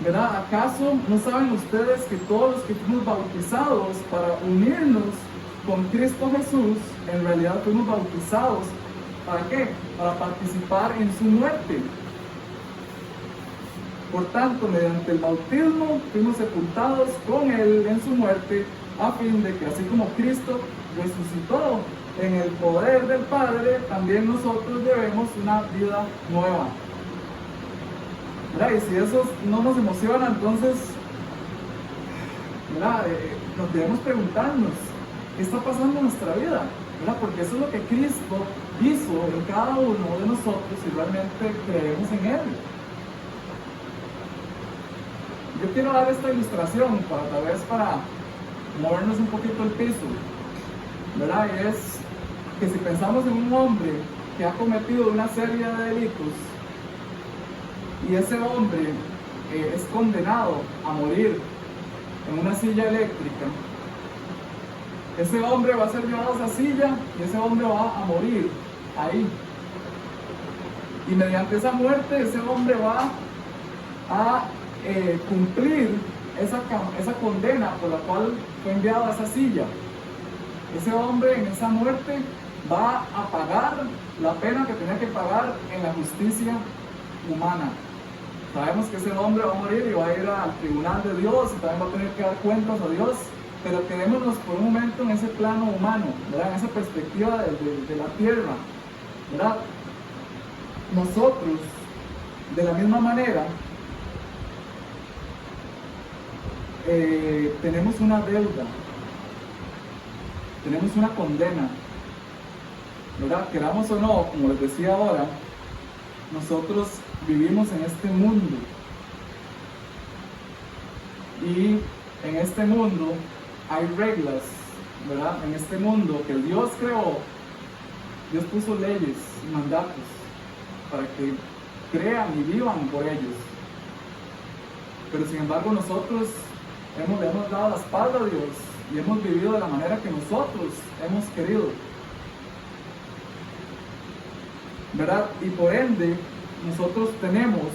Speaker 3: ¿Verdad? ¿Acaso no saben ustedes que todos los que fuimos bautizados para unirnos con Cristo Jesús, en realidad fuimos bautizados? ¿Para qué? Para participar en su muerte. Por tanto, mediante el bautismo fuimos sepultados con él en su muerte, a fin de que así como Cristo resucitó en el poder del Padre, también nosotros llevemos una vida nueva. ¿Verdad? Y si eso no nos emociona, entonces, ¿verdad? Nos debemos preguntarnos, ¿qué está pasando en nuestra vida? ¿Verdad? Porque eso es lo que Cristo hizo en cada uno de nosotros si realmente creemos en Él. Yo quiero dar esta ilustración tal vez para movernos un poquito el piso, ¿verdad? Y es que si pensamos en un hombre que ha cometido una serie de delitos y ese hombre es condenado a morir en una silla eléctrica, ese hombre va a ser llevado a esa silla y ese hombre va a morir ahí. Y mediante esa muerte, ese hombre va a cumplir esa condena por la cual fue enviado a esa silla. Ese hombre en esa muerte va a pagar la pena que tenía que pagar en la justicia humana. Sabemos que ese hombre va a morir y va a ir al tribunal de Dios y también va a tener que dar cuentas a Dios, pero quedémonos por un momento en ese plano humano, ¿verdad? En esa perspectiva de la tierra, ¿verdad? Nosotros, de la misma manera, tenemos una deuda, tenemos una condena, ¿verdad? Queramos o no, como les decía ahora, nosotros vivimos en este mundo y en este mundo hay reglas, ¿verdad? En este mundo que Dios creó, Dios puso leyes y mandatos para que crean y vivan por ellos. Pero sin embargo nosotros le hemos dado la espalda a Dios y hemos vivido de la manera que nosotros hemos querido, ¿verdad? Y por ende nosotros tenemos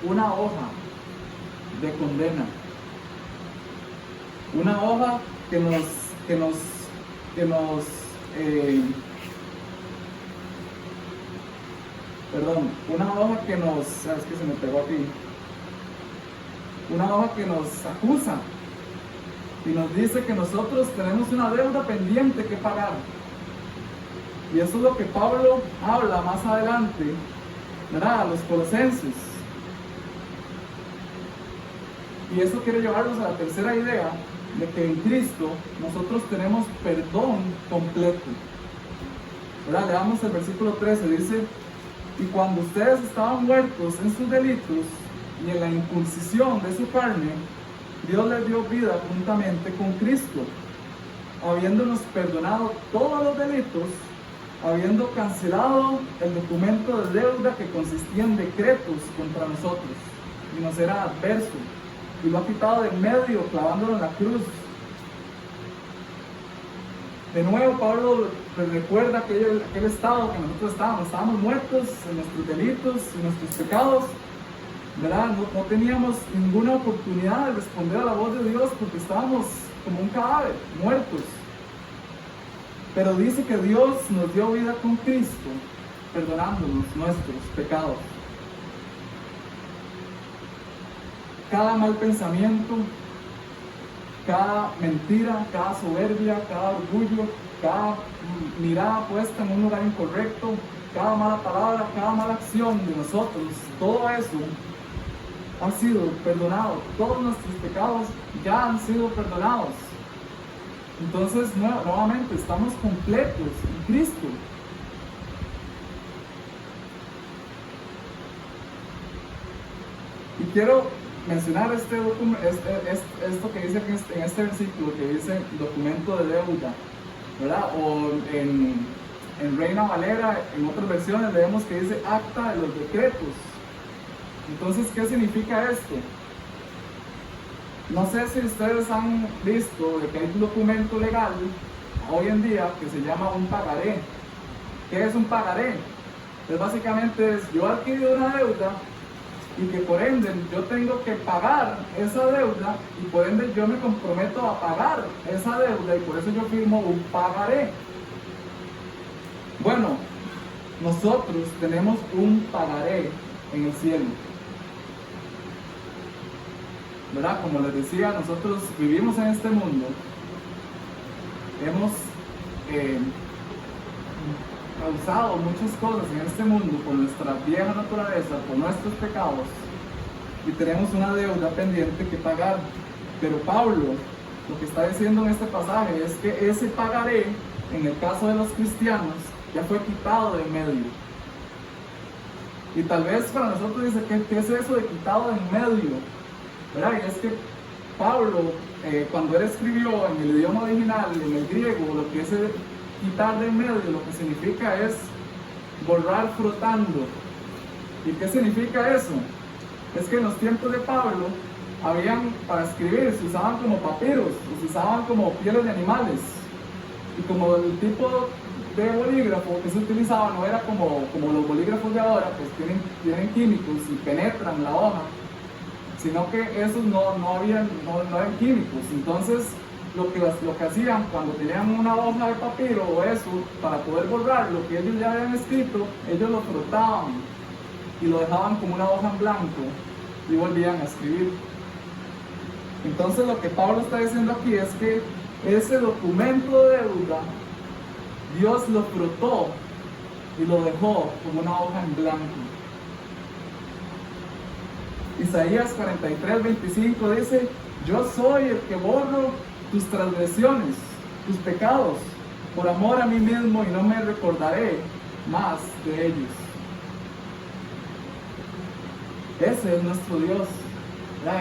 Speaker 3: una hoja de condena, una hoja una hoja que nos, es que se me pegó aquí, una hoja que nos acusa y nos dice que nosotros tenemos una deuda pendiente que pagar. Y eso es lo que Pablo habla más adelante, ¿verdad? A los colosenses. Y eso quiere llevarnos a la tercera idea, de que en Cristo nosotros tenemos perdón completo. ¿Verdad? Leamos el versículo 13, dice: y cuando ustedes estaban muertos en sus delitos y en la incircuncisión de su carne, Dios les dio vida juntamente con Cristo, habiéndonos perdonado todos los delitos, habiendo cancelado el documento de deuda que consistía en decretos contra nosotros y nos era adverso, y lo ha quitado de medio, clavándolo en la cruz. De nuevo Pablo les recuerda aquel estado que nosotros estábamos muertos en nuestros delitos, en nuestros pecados, ¿verdad? No teníamos ninguna oportunidad de responder a la voz de Dios porque estábamos como un cadáver, muertos. Pero dice que Dios nos dio vida con Cristo, perdonándonos nuestros pecados. Cada mal pensamiento, cada mentira, cada soberbia, cada orgullo, cada mirada puesta en un lugar incorrecto, cada mala palabra, cada mala acción de nosotros, todo eso ha sido perdonado. Todos nuestros pecados ya han sido perdonados. Entonces, nuevamente, estamos completos en Cristo. Y quiero mencionar esto que dice aquí en este versículo, que dice documento de deuda, ¿verdad? O en Reina Valera, en otras versiones leemos que dice acta de los decretos. Entonces, ¿qué significa esto? No sé si ustedes han visto de que hay un documento legal hoy en día que se llama un pagaré. ¿Qué es un pagaré? Pues básicamente es yo adquirí una deuda y que por ende yo tengo que pagar esa deuda y por ende yo me comprometo a pagar esa deuda y por eso yo firmo un pagaré. Bueno, nosotros tenemos un pagaré en el cielo, ¿verdad? Como les decía, nosotros vivimos en este mundo, hemos causado muchas cosas en este mundo por nuestra vieja naturaleza, por nuestros pecados, y tenemos una deuda pendiente que pagar. Pero Pablo lo que está diciendo en este pasaje es que ese pagaré, en el caso de los cristianos, ya fue quitado de en medio. Y tal vez para nosotros dice, ¿qué es eso de quitado de en medio? ¿Verdad? Y es que Pablo, cuando él escribió en el idioma original, en el griego, lo que es quitar de en medio, lo que significa es borrar frotando. ¿Y qué significa eso? Es que en los tiempos de Pablo, para escribir, se usaban como papiros, se usaban como pieles de animales. Y como el tipo de bolígrafo que se utilizaba no era como los bolígrafos de ahora, pues tienen químicos y penetran la hoja, sino que esos no eran químicos. Entonces lo que hacían cuando tenían una hoja de papiro o eso, para poder borrar lo que ellos ya habían escrito, ellos lo frotaban y lo dejaban como una hoja en blanco y volvían a escribir. Entonces lo que Pablo está diciendo aquí es que ese documento de deuda Dios lo frotó y lo dejó como una hoja en blanco. Isaías 43:25 dice: yo soy el que borro tus transgresiones, tus pecados, por amor a mí mismo, y no me recordaré más de ellos. Ese es nuestro Dios.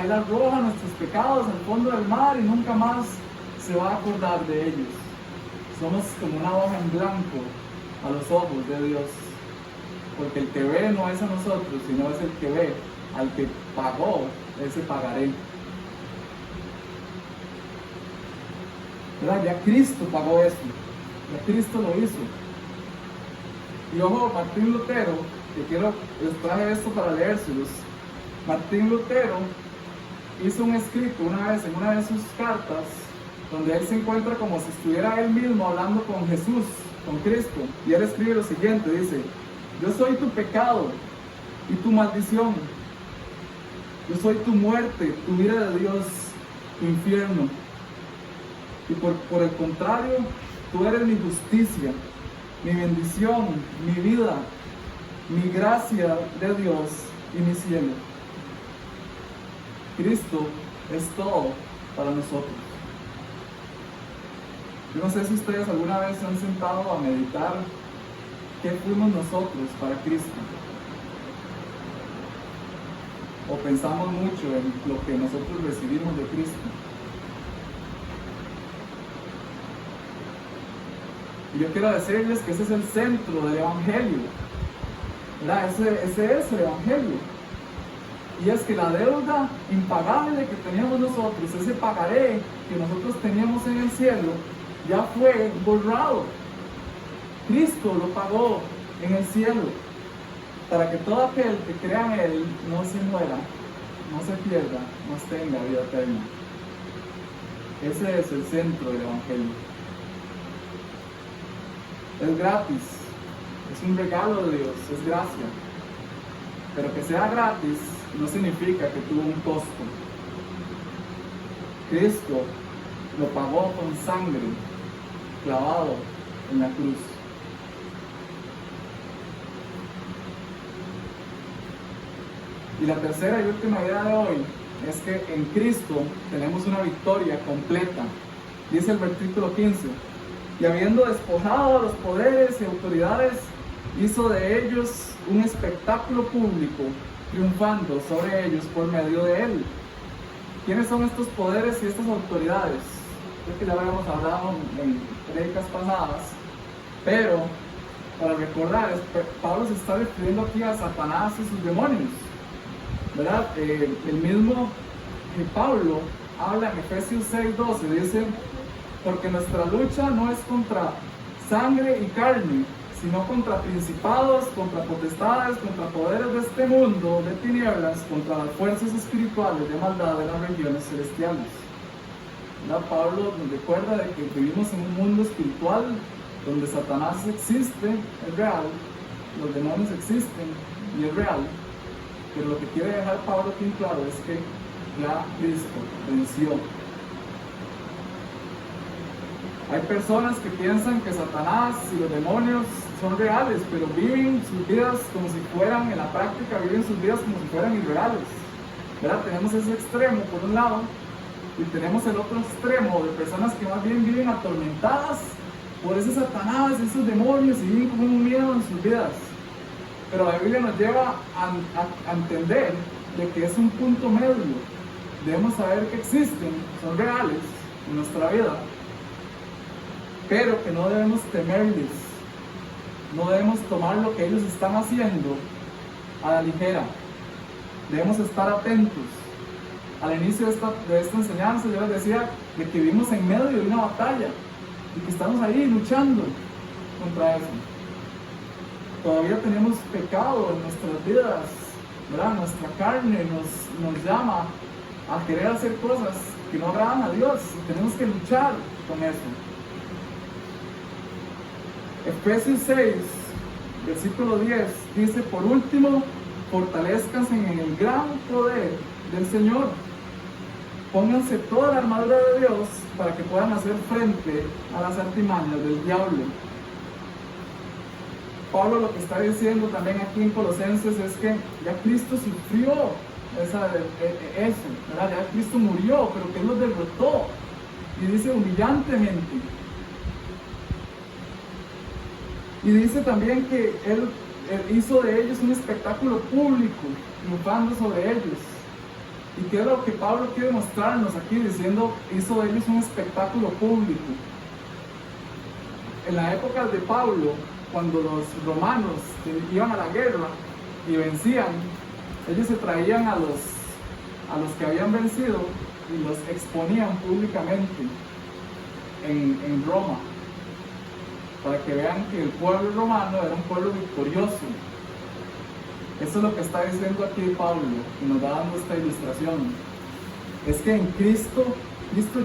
Speaker 3: Él arroja nuestros pecados al fondo del mar y nunca más se va a acordar de ellos. Somos como una hoja en blanco a los ojos de Dios, porque el que ve no es a nosotros, sino es el que ve al que pagó ese pagaré. ¿Verdad? Ya Cristo pagó eso, ya Cristo lo hizo. Y ojo, Martín Lutero, les traje esto para leérselos. Martín Lutero hizo un escrito una vez en una de sus cartas, donde él se encuentra como si estuviera él mismo hablando con Jesús, con Cristo, y él escribe lo siguiente, dice: yo soy tu pecado y tu maldición, yo soy tu muerte, tu ira de Dios, tu infierno, y por el contrario, tú eres mi justicia, mi bendición, mi vida, mi gracia de Dios y mi cielo. Cristo es todo para nosotros. Yo no sé si ustedes alguna vez se han sentado a meditar qué fuimos nosotros para Cristo. O pensamos mucho en lo que nosotros recibimos de Cristo. Y yo quiero decirles que ese es el centro del Evangelio, ¿verdad? Ese es el Evangelio. Y es que la deuda impagable que teníamos nosotros, ese pagaré que nosotros teníamos en el cielo, ya fue borrado. Cristo lo pagó en el cielo, para que todo aquel que crea en Él no se muera, no se pierda, no tenga vida eterna. Ese es el centro del Evangelio. Es gratis, es un regalo de Dios, es gracia. Pero que sea gratis no significa que tuvo un costo. Cristo lo pagó con sangre, clavado en la cruz. Y la tercera y última idea de hoy es que en Cristo tenemos una victoria completa. Dice el versículo 15: y habiendo despojado a los poderes y autoridades, hizo de ellos un espectáculo público, triunfando sobre ellos por medio de él. ¿Quiénes son estos poderes y estas autoridades? Creo que ya lo habíamos hablado en prédicas pasadas, pero para recordar, Pablo se está refiriendo aquí a Satanás y sus demonios, ¿verdad? El mismo Pablo habla en Efesios 6:12, dice: porque nuestra lucha no es contra sangre y carne, sino contra principados, contra potestades, contra poderes de este mundo de tinieblas, contra las fuerzas espirituales de maldad de las regiones celestiales. ¿Verdad? Pablo nos recuerda de que vivimos en un mundo espiritual donde Satanás existe, es real, los demonios existen y es real, pero lo que quiere dejar Pablo aquí claro es que ya Cristo venció. Hay personas que piensan que Satanás y los demonios son reales, pero viven sus vidas como si fueran, en la práctica viven sus vidas como si fueran irreales, ¿verdad? Tenemos ese extremo por un lado, y tenemos el otro extremo de personas que más bien viven atormentadas por ese Satanás, esos demonios, y viven con un miedo en sus vidas. Pero la Biblia nos lleva a entender de que es un punto medio. Debemos saber que existen, son reales en nuestra vida, pero que no debemos temerles, no debemos tomar lo que ellos están haciendo a la ligera. Debemos estar atentos. Al inicio de esta enseñanza yo les decía de que vivimos en medio de una batalla y que estamos ahí luchando contra eso. Todavía tenemos pecado en nuestras vidas, ¿verdad? Nuestra carne nos llama a querer hacer cosas que no agradan a Dios y tenemos que luchar con eso. Efesios 6, versículo 10 dice: por último, fortalezcanse en el gran poder del Señor. Pónganse toda la armadura de Dios para que puedan hacer frente a las artimañas del diablo. Pablo lo que está diciendo también aquí en Colosenses es que ya Cristo sufrió eso, ¿verdad? Ya Cristo murió, pero que Él los derrotó, y dice humillantemente. Y dice también que Él hizo de ellos un espectáculo público, triunfando sobre ellos. ¿Y qué es lo que Pablo quiere mostrarnos aquí diciendo hizo de ellos un espectáculo público? En la época de Pablo, cuando los romanos iban a la guerra y vencían, ellos se traían a los que habían vencido y los exponían públicamente en Roma, para que vean que el pueblo romano era un pueblo victorioso. Eso es lo que está diciendo aquí Pablo, y nos da dando esta ilustración. Es que en Cristo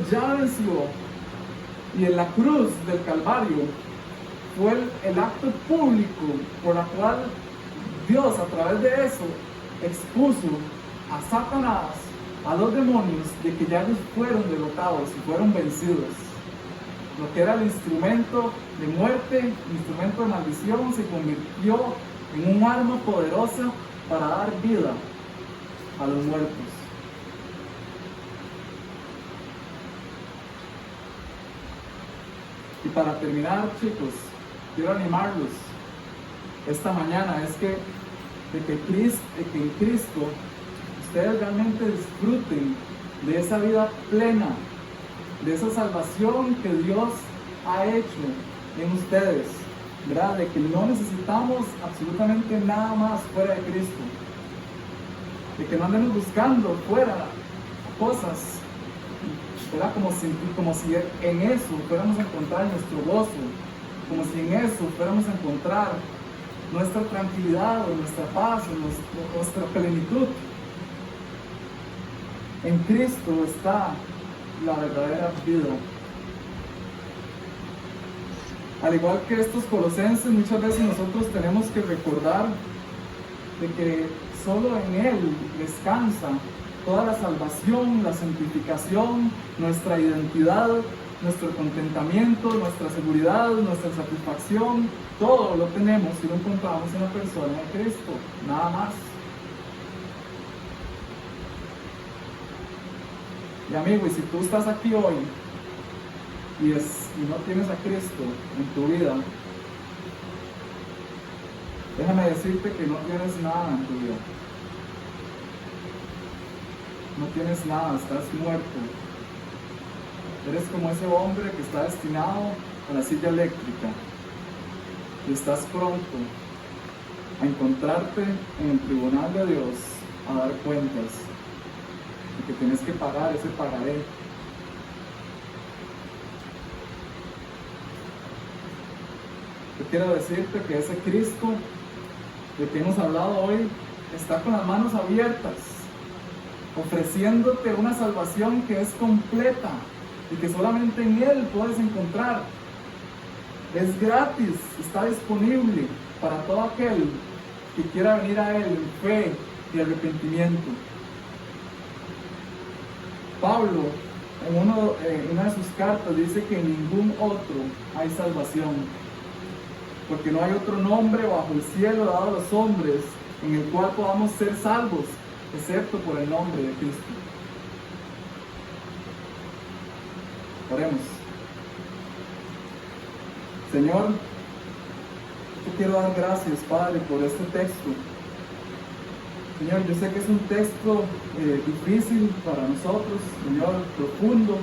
Speaker 3: ya venció, y en la cruz del Calvario fue el acto público por la cual Dios, a través de eso, expuso a Satanás, a los demonios, de que ya ellos fueron derrotados y fueron vencidos. Lo que era el instrumento de muerte, el instrumento de maldición, se convirtió en un arma poderosa para dar vida a los muertos. Y para terminar, chicos, quiero animarlos esta mañana, es que en Cristo ustedes realmente disfruten de esa vida plena, de esa salvación que Dios ha hecho en ustedes, ¿verdad? De que no necesitamos absolutamente nada más fuera de Cristo, de que no andemos buscando fuera cosas, ¿verdad? Como si en eso fuéramos a encontrar nuestro gozo, como si en eso fuéramos a encontrar nuestra tranquilidad o nuestra paz o nuestra plenitud. En Cristo está la verdadera vida. Al igual que estos colosenses, muchas veces nosotros tenemos que recordar de que solo en Él descansa toda la salvación, la santificación, nuestra identidad, nuestro contentamiento, nuestra seguridad, nuestra satisfacción. Todo lo tenemos si lo encontramos en la persona de Cristo, nada más. Y amigo, y si tú estás aquí hoy y no tienes a Cristo en tu vida, Déjame decirte que no tienes nada en tu vida. No tienes nada, estás muerto. Eres como ese hombre que está destinado a la silla eléctrica. Y estás pronto a encontrarte en el tribunal de Dios a dar cuentas. Y que tienes que pagar ese pagaré. Yo quiero decirte que ese Cristo de que hemos hablado hoy está con las manos abiertas, ofreciéndote una salvación que es completa y que solamente en Él puedes encontrar. Es gratis, está disponible para todo aquel que quiera venir a Él en fe y arrepentimiento. Pablo, en una de sus cartas, dice que en ningún otro hay salvación, porque no hay otro nombre bajo el cielo dado a los hombres en el cual podamos ser salvos, excepto por el nombre de Cristo. Oremos. Señor, yo quiero dar gracias, Padre, por este texto. Señor, yo sé que es un texto difícil para nosotros, Señor, profundo,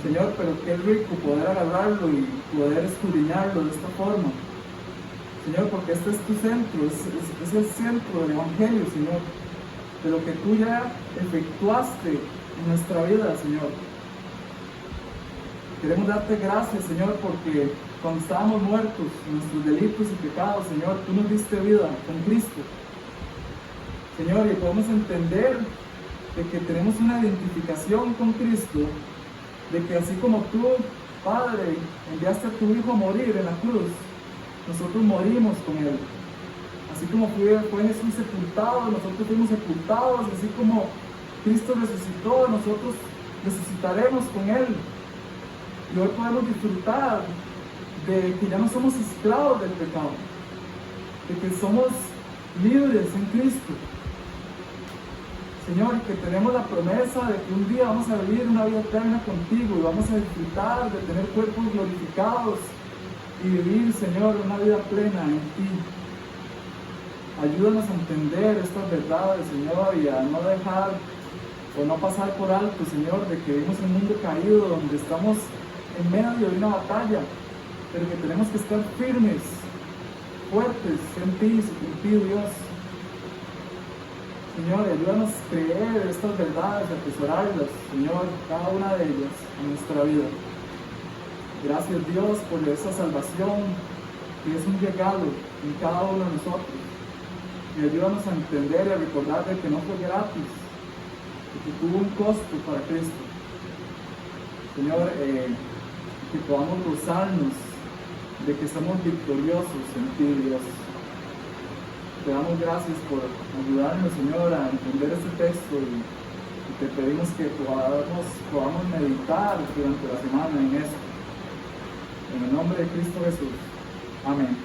Speaker 3: Señor, pero qué rico poder agarrarlo y poder escudriñarlo de esta forma. Señor, porque este es tu centro, es el centro del Evangelio, Señor, de lo que tú ya efectuaste en nuestra vida, Señor. Queremos darte gracias, Señor, porque cuando estábamos muertos en nuestros delitos y pecados, Señor, tú nos diste vida con Cristo. Señor, y podemos entender de que tenemos una identificación con Cristo, de que así como tú, Padre, enviaste a tu Hijo a morir en la cruz, nosotros morimos con Él. Así como fue Jesús sepultado, nosotros fuimos sepultados, así como Cristo resucitó, nosotros resucitaremos con Él. Y hoy podemos disfrutar de que ya no somos esclavos del pecado, de que somos libres en Cristo. Señor, que tenemos la promesa de que un día vamos a vivir una vida eterna contigo y vamos a disfrutar de tener cuerpos glorificados y vivir, Señor, una vida plena en ti. Ayúdanos a entender estas verdades, Señor, y a no dejar o no pasar por alto, Señor, de que vivimos en un mundo caído donde estamos en medio de una batalla, pero que tenemos que estar firmes, fuertes en ti, Dios. Señor, ayúdanos a creer estas verdades, a atesorarlas, Señor, cada una de ellas en nuestra vida. Gracias, Dios, por esa salvación que es un regalo en cada uno de nosotros. Y ayúdanos a entender y a recordar de que no fue gratis, de que tuvo un costo para Cristo. Señor, que podamos gozarnos de que somos victoriosos en ti, Dios. Te damos gracias por ayudarnos, Señor, a entender este texto y te pedimos que podamos meditar durante la semana en esto. En el nombre de Cristo Jesús. Amén.